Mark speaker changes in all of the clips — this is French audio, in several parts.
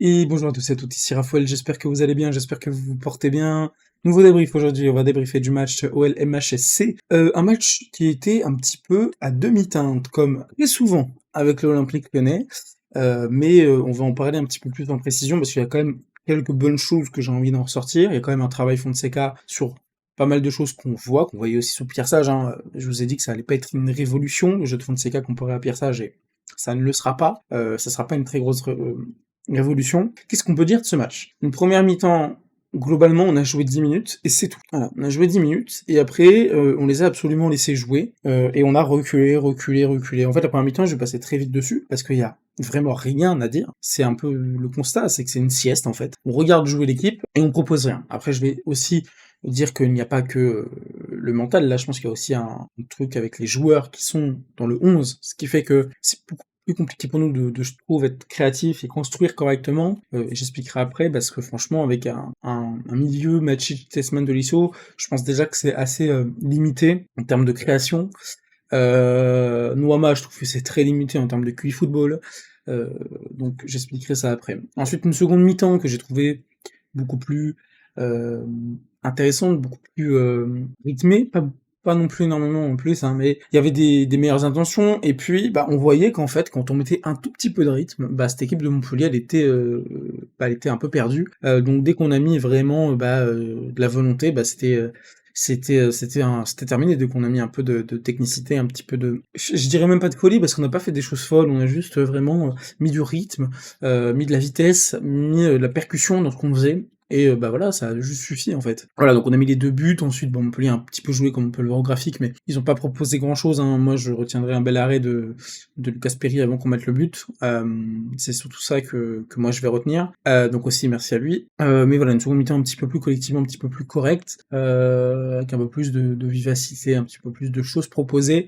Speaker 1: Et bonjour à tous et à toutes, ici Raphaël, j'espère que vous allez bien, j'espère que vous vous portez bien. Nouveau débrief aujourd'hui, on va débriefer du match OL-MHSC. Un match qui était un petit peu à demi-teinte, comme très souvent avec l'Olympique Lyonnais, mais on va en parler un petit peu plus en précision parce qu'il y a quand même quelques bonnes choses que j'ai envie d'en ressortir. Il y a quand même un travail Fonseca sur pas mal de choses qu'on voyait aussi sous Pierre Sage, hein. Je vous ai dit que ça allait pas être une révolution, le jeu de Fonseca comparé à Pierre Sage, et ça ne le sera pas. Ça sera pas une très grosse révolution. Qu'est-ce qu'on peut dire de ce match? Une première mi-temps, globalement, on a joué 10 minutes, et c'est tout. Voilà, on a joué 10 minutes, et après, on les a absolument laissés jouer, et on a reculé. En fait, la première mi-temps, je vais passer très vite dessus, parce qu'il y a vraiment rien à dire. C'est un peu le constat, c'est que c'est une sieste, en fait. On regarde jouer l'équipe, et on propose rien. Après, je vais aussi dire qu'il n'y a pas que le mental, là, je pense qu'il y a aussi un truc avec les joueurs qui sont dans le 11, ce qui fait que c'est beaucoup plus compliqué pour nous je trouve, être créatif et construire correctement, et j'expliquerai après, parce que franchement, avec un milieu Machi Tessman de l'ISO, je pense déjà que c'est assez limité en termes de création. Noama, je trouve que c'est très limité en termes de QI football, donc j'expliquerai ça après. Ensuite, une seconde mi-temps que j'ai trouvé beaucoup plus euh, intéressante, beaucoup plus rythmée, pas non plus énormément en plus, hein, mais il y avait des meilleures intentions, et puis bah, on voyait qu'en fait, quand on mettait un tout petit peu de rythme, bah, cette équipe de Montpellier, elle était un peu perdue. Donc dès qu'on a mis vraiment de la volonté, bah, c'était terminé. Dès qu'on a mis un peu de technicité, un petit peu je dirais même pas de folie, parce qu'on n'a pas fait des choses folles, on a juste vraiment mis du rythme, mis de la vitesse, mis de la percussion dans ce qu'on faisait. Et bah voilà, ça a juste suffi en fait. Voilà, donc on a mis les 2 buts, ensuite bon, Montpellier a un petit peu joué comme on peut le voir au graphique, mais ils ont pas proposé grand chose, hein. Moi je retiendrai un bel arrêt de Lucas Perry avant qu'on mette le but. C'est surtout ça que moi je vais retenir. Donc aussi merci à lui. Mais voilà, une seconde mi-temps un petit peu plus collectivement, un petit peu plus correcte, avec un peu plus de vivacité, un petit peu plus de choses proposées.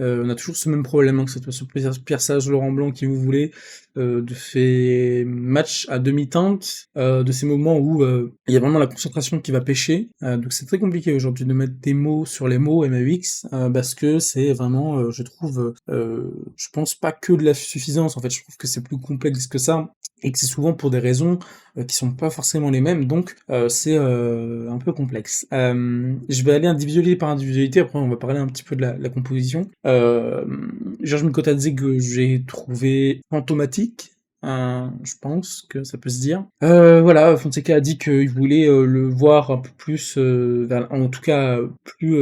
Speaker 1: On a toujours ce même problème, hein, que ce soit sur Pierre Sage, Laurent Blanc, qui vous voulez, de ces matchs à demi-teinte, de ces moments où il y a vraiment la concentration qui va pêcher. Donc c'est très compliqué aujourd'hui de mettre des mots sur les mots MAX, parce que c'est vraiment, je trouve, je pense pas que de la suffisance, en fait, je trouve que c'est plus complexe que ça, et que c'est souvent pour des raisons qui sont pas forcément les mêmes, donc c'est un peu complexe. Je vais aller individualité par individualité, après on va parler un petit peu de la composition. Georges Mikotadze que j'ai trouvé fantomatique, je pense que ça peut se dire. Voilà, Fonseca a dit qu'il voulait le voir un peu plus, en tout cas plus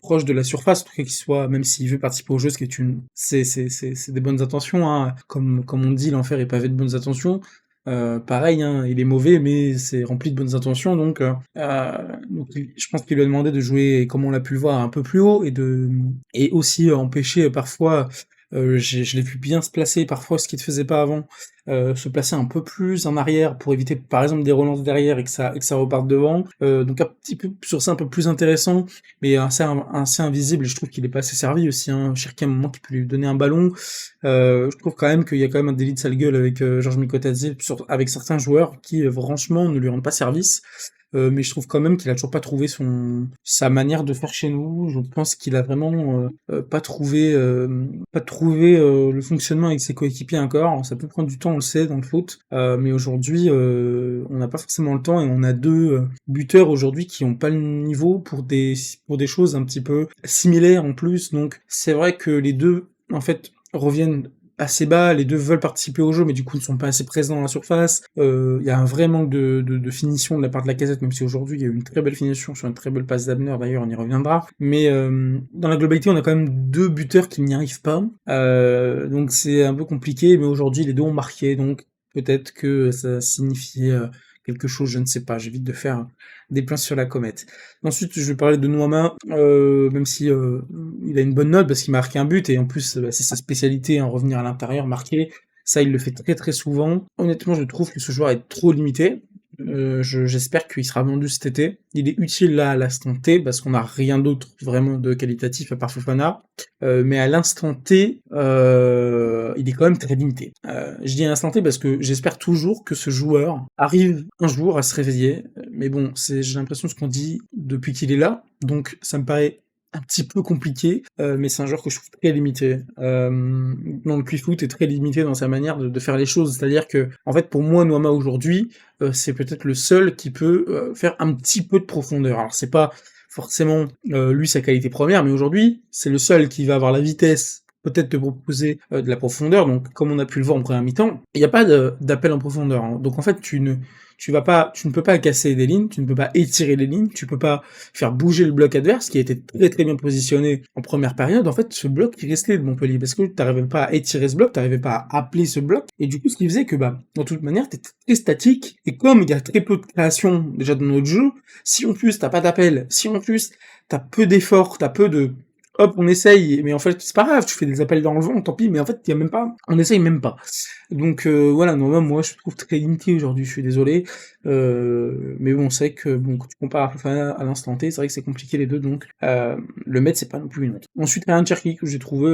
Speaker 1: proche de la surface, en tout cas qu'il soit, même s'il veut participer au jeu, ce qui est c'est des bonnes intentions, hein. Comme on dit, l'enfer est pavé de bonnes intentions. Pareil, hein, il est mauvais, mais c'est rempli de bonnes intentions, donc je pense qu'il lui a demandé de jouer, comme on l'a pu le voir, un peu plus haut, et aussi empêcher parfois, je l'ai vu bien se placer parfois, ce qu'il ne faisait pas avant, se placer un peu plus en arrière pour éviter par exemple des relances derrière et que ça reparte devant. Donc un petit peu sur ça un peu plus intéressant, mais assez invisible, et je trouve qu'il est pas assez servi aussi, hein. Cherki à un moment qui peut lui donner un ballon. Je trouve quand même qu'il y a quand même un délit de sale gueule avec Georges Mikotadze, avec certains joueurs qui franchement ne lui rendent pas service. Mais je trouve quand même qu'il a toujours pas trouvé sa manière de faire chez nous. Je pense qu'il a vraiment pas trouvé le fonctionnement avec ses coéquipiers encore. Ça peut prendre du temps, on le sait, dans le foot, mais aujourd'hui, on n'a pas forcément le temps, et on a deux buteurs aujourd'hui qui ont pas le niveau pour des choses un petit peu similaires en plus. Donc c'est vrai que les deux, en fait, reviennent assez bas, les deux veulent participer au jeu, mais du coup ne sont pas assez présents dans la surface. Il y a un vrai manque de finition de la part de Lacazette, même si aujourd'hui il y a eu une très belle finition sur une très belle passe d'Abner, d'ailleurs on y reviendra. Mais dans la globalité, on a quand même deux buteurs qui n'y arrivent pas. Donc c'est un peu compliqué, mais aujourd'hui les deux ont marqué, donc peut-être que ça signifiait quelque chose, je ne sais pas, j'évite de faire des plans sur la comète. Ensuite, je vais parler de Noama, même si il a une bonne note parce qu'il marque un but, et en plus c'est sa spécialité, hein, revenir à l'intérieur, marquer. Ça, il le fait très très souvent. Honnêtement, je trouve que ce joueur est trop limité. J'espère qu'il sera vendu cet été. Il est utile là à l'instant T parce qu'on n'a rien d'autre vraiment de qualitatif à part Fofana. Mais à l'instant T, il est quand même très limité. Je dis à l'instant T parce que j'espère toujours que ce joueur arrive un jour à se réveiller. Mais bon, j'ai l'impression ce qu'on dit depuis qu'il est là, donc ça me paraît un petit peu compliqué, mais c'est un joueur que je trouve très limité. Dans le Puy-Foot est très limité dans sa manière de faire les choses. C'est-à-dire que, en fait, pour moi, Noama aujourd'hui, c'est peut-être le seul qui peut faire un petit peu de profondeur. Alors c'est pas forcément lui sa qualité première, mais aujourd'hui, c'est le seul qui va avoir la vitesse, peut-être te proposer de la profondeur. Donc, comme on a pu le voir en première mi-temps, il n'y a pas d'appel en profondeur, hein. Donc en fait, tu ne peux pas casser des lignes, tu ne peux pas étirer les lignes, tu peux pas faire bouger le bloc adverse qui a été très très bien positionné en première période. En fait, ce bloc qui restait de Montpellier parce que t'arrivais pas à étirer ce bloc, t'arrivais pas à appeler ce bloc, et du coup, ce qui faisait que dans toute manière, t'étais très statique. Et comme il y a très peu de création déjà dans notre jeu, si en plus t'as pas d'appel, si en plus t'as peu d'efforts, t'as peu de hop, on essaye, mais en fait, c'est pas grave, tu fais des appels dans le vent, tant pis, mais en fait, il y a même pas, on essaye même pas. Donc, voilà, non, moi, je trouve très limité aujourd'hui, je suis désolé, mais bon, c'est vrai que, bon, quand tu compares à l'instant T, c'est vrai que c'est compliqué les deux, donc, le mettre, c'est pas non plus une honte. Ensuite, Ryan Cherki, que j'ai trouvé,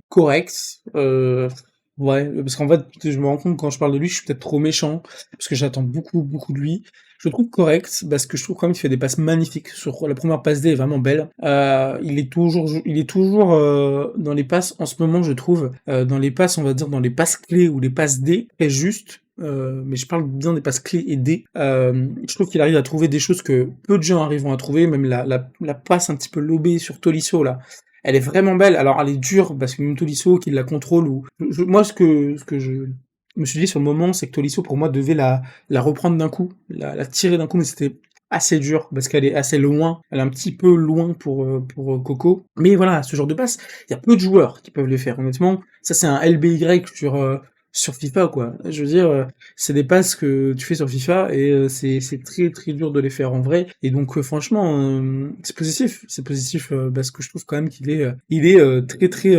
Speaker 1: correct, ouais, parce qu'en fait, je me rends compte quand je parle de lui, je suis peut-être trop méchant, parce que j'attends beaucoup, beaucoup de lui. Je le trouve correct, parce que je trouve quand même qu'il fait des passes magnifiques. Sur la première passe D est vraiment belle. Il est toujours dans les passes, en ce moment, je trouve, dans les passes, on va dire, dans les passes clés ou les passes D, très juste. Mais je parle bien des passes clés et D. Je trouve qu'il arrive à trouver des choses que peu de gens arrivent à trouver, même la passe un petit peu lobée sur Tolisso, là. Elle est vraiment belle. Alors, elle est dure, parce que même Tolisso qui la contrôle, moi, ce que je me suis dit sur le moment, c'est que Tolisso, pour moi, devait la reprendre d'un coup, la tirer d'un coup, mais c'était assez dur, parce qu'elle est assez loin, elle est un petit peu loin pour Coco. Mais voilà, ce genre de passe, il y a peu de joueurs qui peuvent le faire, honnêtement. Ça, c'est un LBY sur FIFA, quoi. Je veux dire, c'est des passes que tu fais sur FIFA, et c'est très très dur de les faire en vrai. Et donc, franchement, c'est positif, parce que je trouve quand même il est très très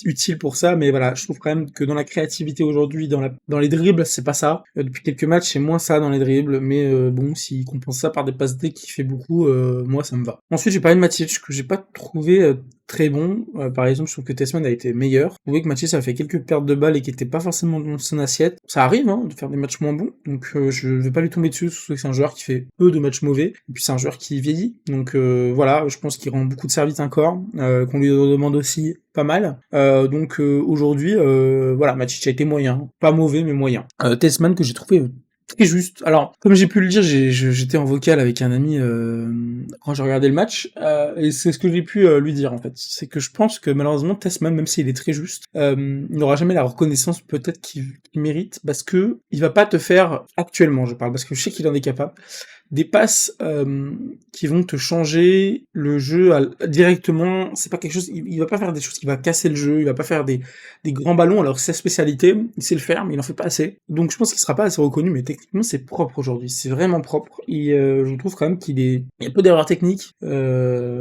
Speaker 1: utile pour ça. Mais voilà, je trouve quand même que dans la créativité aujourd'hui, dans les dribbles, c'est pas ça. Depuis quelques matchs, c'est moins ça dans les dribbles, mais bon, s'il compense ça par des passes D qui fait beaucoup, moi ça me va. Ensuite, j'ai parlé de Matic, que j'ai pas trouvé très bon. Par exemple, je trouve que Tessman a été meilleur. Je trouvais que Matic a fait quelques pertes de balles et qui étaient pas forcément dans son assiette. Ça arrive, hein, de faire des matchs moins bons, donc je vais pas lui tomber dessus, surtout que c'est un joueur qui fait peu de matchs mauvais, et puis c'est un joueur qui vieillit, donc voilà, je pense qu'il rend beaucoup de services encore, qu'on lui demande aussi pas mal. Donc aujourd'hui, voilà, Matic a été moyen, pas mauvais mais moyen. Tessman que j'ai trouvé très juste. Alors, comme j'ai pu le dire, j'étais en vocal avec un ami quand j'ai regardé le match, et c'est ce que j'ai pu lui dire en fait. C'est que je pense que malheureusement Tessman, même s'il est très juste, il n'aura jamais la reconnaissance peut-être qu'il mérite, parce que il va pas te faire actuellement, je parle, parce que je sais qu'il en est capable, des passes qui vont te changer le jeu directement. C'est pas quelque chose, il va pas faire des choses qui va casser le jeu, il va pas faire des grands ballons, alors que c'est sa spécialité, il sait le faire, mais il en fait pas assez. Donc je pense qu'il sera pas assez reconnu, mais techniquement c'est propre aujourd'hui, c'est vraiment propre. Et je trouve quand même il y a peu d'erreurs techniques,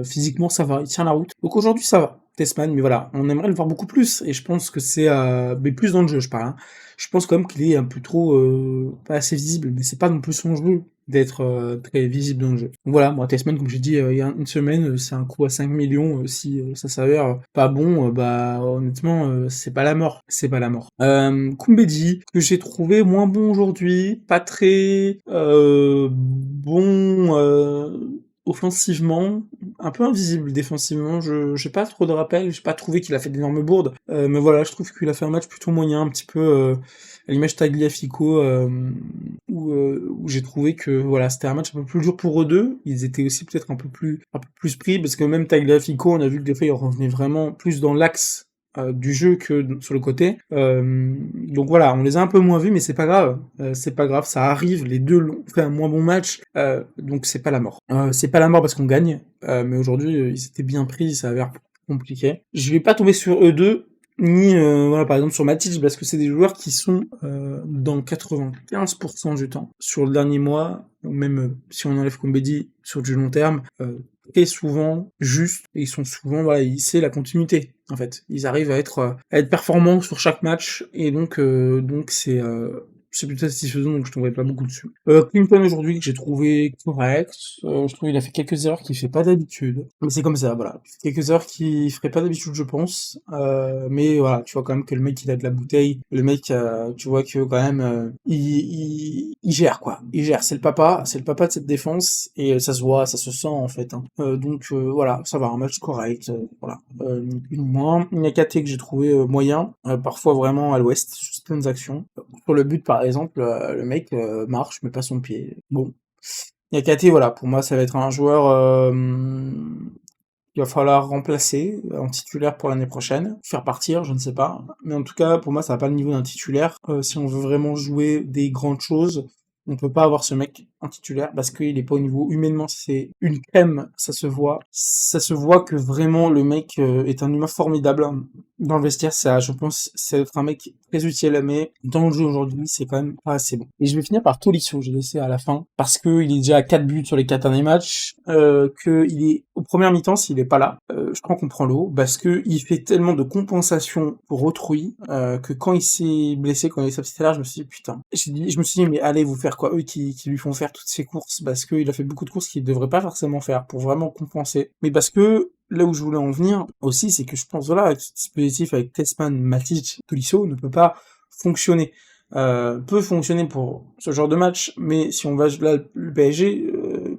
Speaker 1: physiquement ça va, il tient la route. Donc aujourd'hui ça va, Tessman, mais voilà, on aimerait le voir beaucoup plus, et je pense que c'est mais plus dans le jeu je parle, hein. Je pense quand même qu'il est un peu trop pas assez visible, mais c'est pas non plus son jeu d'être très visible dans le jeu. Donc voilà, moi Tessman, comme j'ai dit il y a une semaine, c'est un coup à 5 millions, si ça s'avère pas bon, bah honnêtement, c'est pas la mort, c'est pas la mort. Koumbedi, que j'ai trouvé moins bon aujourd'hui, pas très bon offensivement, un peu invisible défensivement, j'ai pas trop de rappels, j'ai pas trouvé qu'il a fait d'énormes bourdes, mais voilà, je trouve qu'il a fait un match plutôt moyen, un petit peu à l'image Tagliafico, où j'ai trouvé que voilà, c'était un match un peu plus dur pour eux deux, ils étaient aussi peut-être un peu plus pris, parce que même Tagliafico, on a vu que des fois il revenait vraiment plus dans l'axe du jeu que sur le côté. Donc voilà, on les a un peu moins vus, mais c'est pas grave, ça arrive, les deux ont fait un moins bon match, donc c'est pas la mort. C'est pas la mort parce qu'on gagne, mais aujourd'hui ils étaient bien pris, ça avait l'air compliqué. Je vais pas tomber sur eux deux, ni voilà, par exemple sur Matic, parce que c'est des joueurs qui sont dans 95% du temps sur le dernier mois, ou même si on enlève Koumbedi sur du long terme, très souvent juste, et ils sont souvent, voilà, c'est la continuité en fait, ils arrivent à être performants sur chaque match, et donc c'est plutôt satisfaisant, donc je tomberai pas beaucoup dessus. Clinton aujourd'hui, que j'ai trouvé correct, je trouve qu'il a fait quelques erreurs qu'il fait pas d'habitude, mais c'est comme ça, voilà, quelques erreurs qu'il ferait pas d'habitude je pense, mais voilà, tu vois quand même que le mec il a de la bouteille, le mec tu vois que quand même il gère quoi, il gère, c'est le papa de cette défense et ça se voit, ça se sent en fait, hein. Donc voilà, ça va, un match correct, voilà. Une moins. Niakate que j'ai trouvé moyen, parfois vraiment à l'ouest, sur certaines actions. Sur le but par exemple, le mec marche, mais pas son pied. Bon. Niakate, voilà, pour moi ça va être un joueur il va falloir remplacer en titulaire pour l'année prochaine, faire partir, je ne sais pas. Mais en tout cas, pour moi, ça n'a pas le niveau d'un titulaire. Si on veut vraiment jouer des grandes choses, on peut pas avoir ce mec en titulaire parce qu'il est pas au niveau. Humainement, c'est une crème, ça se voit. Ça se voit que vraiment le mec est un humain formidable. Dans le vestiaire, ça, je pense, c'est être un mec très utile, mais dans le jeu aujourd'hui, c'est quand même pas assez bon. Et je vais finir par Tolisso, j'ai laissé à la fin, parce que il est déjà à 4 buts sur les 4 derniers matchs, que il est, aux premières mi-temps, s'il est pas là, je crois qu'on prend l'eau, parce que il fait tellement de compensation pour autrui, que quand il s'est blessé, quand il est sorti là, je me suis dit, putain. Je me suis dit, mais allez vous faire quoi, eux qui lui font faire toutes ces courses, parce qu'il a fait beaucoup de courses qu'il devrait pas forcément faire, pour vraiment compenser. Mais parce que, là où je voulais en venir aussi, c'est que je pense, voilà, ce dispositif avec Tessman, Matic, Tolisso ne peut pas fonctionner. Peut fonctionner pour ce genre de match, mais si on va là, le PSG,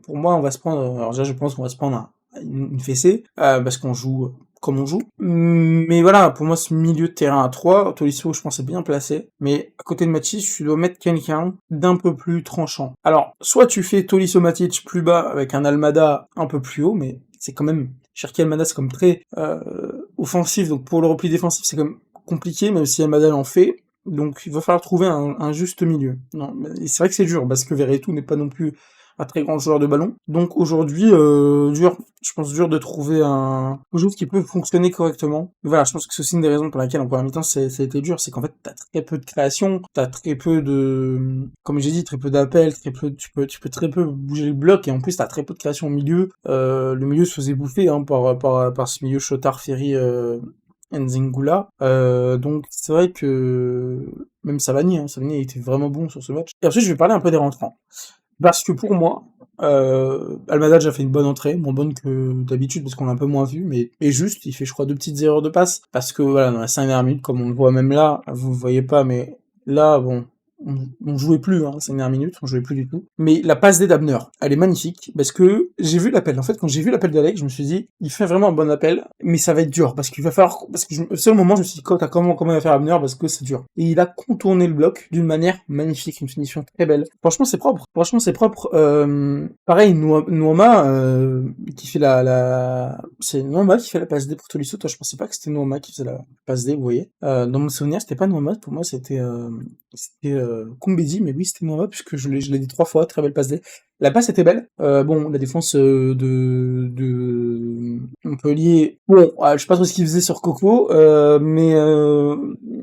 Speaker 1: pour moi, on va se prendre, alors déjà, je pense qu'on va se prendre une fessée, parce qu'on joue comme on joue. Mais voilà, pour moi, ce milieu de terrain à 3, Tolisso, je pense, est bien placé. Mais à côté de Matic, tu dois mettre quelqu'un d'un peu plus tranchant. Alors, soit tu fais Tolisso Matic plus bas avec un Almada un peu plus haut, mais c'est quand même, Cherki Almada, c'est comme très offensif, donc pour le repli défensif, c'est comme compliqué, même si Almada l'en fait. Donc il va falloir trouver un juste milieu. Non, et c'est vrai que c'est dur, parce que Verretou n'est pas non plus un très grand joueur de ballon. Donc aujourd'hui, je pense dur de trouver un joueur qui peut fonctionner correctement. Voilà, je pense que c'est aussi une des raisons pour laquelle en première mi-temps ça a été dur, c'est qu'en fait t'as très peu de création, t'as très peu de, comme j'ai dit, très peu d'appels, très peu, tu peux très peu bouger le bloc, et en plus t'as très peu de création au milieu. Le milieu se faisait bouffer hein, par ce milieu Chotard, Ferry, Nzingula. Donc c'est vrai que même Savani a été vraiment bon sur ce match. Et ensuite je vais parler un peu des rentrants. Parce que pour moi, Almada a déjà fait une bonne entrée, moins bonne que d'habitude parce qu'on l'a un peu moins vu, mais juste, il fait je crois 2 petites erreurs de passe, parce que voilà, dans la 5 dernières minutes, comme on le voit même là, vous le voyez pas, mais là, bon, on jouait plus, hein, 5 dernières minutes, on jouait plus du tout. Mais la passe D d'Abner, elle est magnifique, parce que j'ai vu l'appel. En fait, quand j'ai vu l'appel d'Alex, je me suis dit, il fait vraiment un bon appel, mais ça va être dur, parce qu'il va falloir, parce que au seul moment, je me suis dit, comment il va faire Abner, parce que c'est dur. Et il a contourné le bloc d'une manière magnifique, une finition très belle. Franchement, c'est propre. Pareil, Nouama, qui fait c'est Nouama qui fait la passe D pour Tolisso. Toi, je pensais pas que c'était Nouama qui faisait la passe D, vous voyez. Dans mon souvenir, c'était pas Nouama, pour moi, c'était Koumbedi, mais oui, c'était Nouama, puisque je l'ai dit 3 fois, très belle passe D. La passe était belle. Bon, la défense de Montpellier, bon, je sais pas trop ce qu'il faisait sur Coco, mais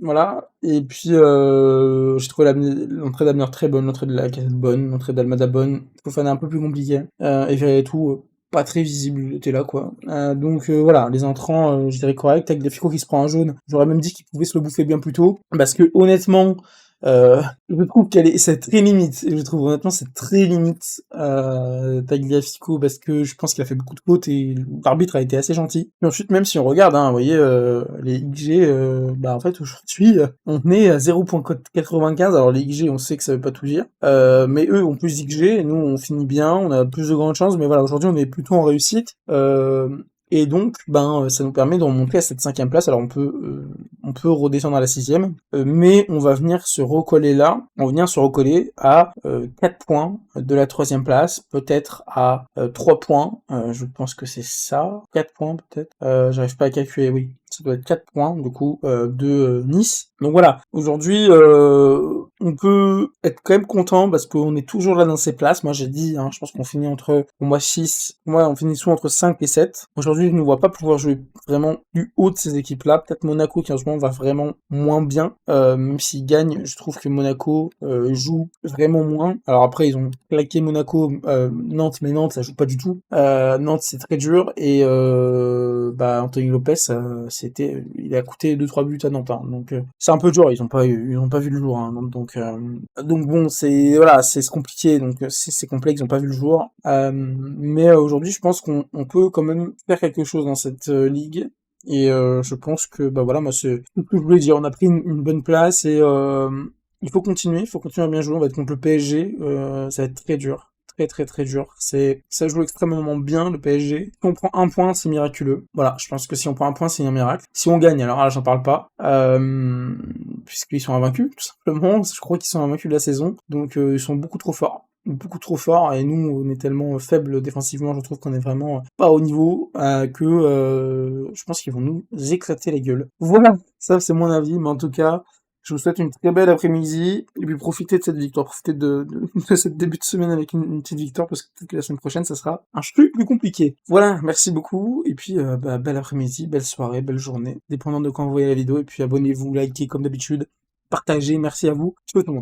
Speaker 1: voilà. Et puis j'ai trouvé l'entrée d'Abner très bonne, l'entrée de la Cassette bonne, l'entrée d'Almada bonne. Fofana un peu plus compliqué. Et Verretou pas très visible, il était là quoi. Donc voilà, les entrants, je dirais correct, avec Tagliafico qui se prend un jaune. J'aurais même dit qu'il pouvait se le bouffer bien plus tôt, parce que honnêtement, je trouve c'est très limite. Je trouve honnêtement c'est très limite Tagliafico, parce que je pense qu'il a fait beaucoup de fautes et l'arbitre a été assez gentil. Et ensuite, même si on regarde, hein, vous voyez les XG, bah en fait aujourd'hui on est à 0.95. Alors les XG, on sait que ça veut pas tout dire, mais eux ont plus d'XG et nous on finit bien, on a plus de grandes chances. Mais voilà, aujourd'hui on est plutôt en réussite. Et donc, ça nous permet de remonter à cette 5e place. Alors on peut redescendre à la 6e, mais on va venir se recoller là. On va venir se recoller à 4 points de la 3e place, peut-être à 3 points. Je pense que c'est ça. 4 points peut-être. J'arrive pas à calculer, oui. Ça doit être 4 points, du coup, de Nice. Donc voilà, aujourd'hui, on peut être quand même content parce qu'on est toujours là dans ces places. Moi, j'ai dit, hein, je pense qu'on finit pour moi, 6. Moi, on finit souvent entre 5 et 7. Aujourd'hui, je ne vois pas pouvoir jouer vraiment plus haut de ces équipes-là. Peut-être Monaco qui en ce moment va vraiment moins bien. Même s'ils gagnent, je trouve que Monaco joue vraiment moins. Alors après, ils ont claqué Monaco, Nantes, mais Nantes, ça joue pas du tout. Nantes, c'est très dur. Et Anthony Lopez, il a coûté 2-3 buts à Nantes. Hein. Donc c'est un peu dur. Ils ont pas vu le jour. Hein, donc bon, c'est compliqué. Donc c'est complexe. Ils ont pas vu le jour. Mais aujourd'hui, je pense qu'on peut quand même faire quelque chose dans cette ligue. Et je pense que moi c'est tout ce que je voulais dire. On a pris une bonne place, et il faut continuer à bien jouer, on va être contre le PSG, ça va être très dur. Très très très dur. Ça joue extrêmement bien le PSG. Si on prend un point, c'est miraculeux. Voilà, je pense que si on prend un point, c'est un miracle. Si on gagne, alors là, j'en parle pas, puisqu'ils sont invaincus, tout simplement. Je crois qu'ils sont invaincus de la saison, donc ils sont beaucoup trop forts, et nous, on est tellement faibles défensivement, je trouve qu'on est vraiment pas au niveau, que je pense qu'ils vont nous éclater la gueule. Voilà, ça c'est mon avis, mais en tout cas, je vous souhaite une très belle après-midi, et puis profitez de cette victoire, profitez de cette début de semaine avec une petite victoire, parce que peut-être que la semaine prochaine, ça sera un peu plus compliqué. Voilà, merci beaucoup, et puis belle après-midi, belle soirée, belle journée, dépendant de quand vous voyez la vidéo, et puis abonnez-vous, likez comme d'habitude, partagez, merci à vous, ciao tout le monde.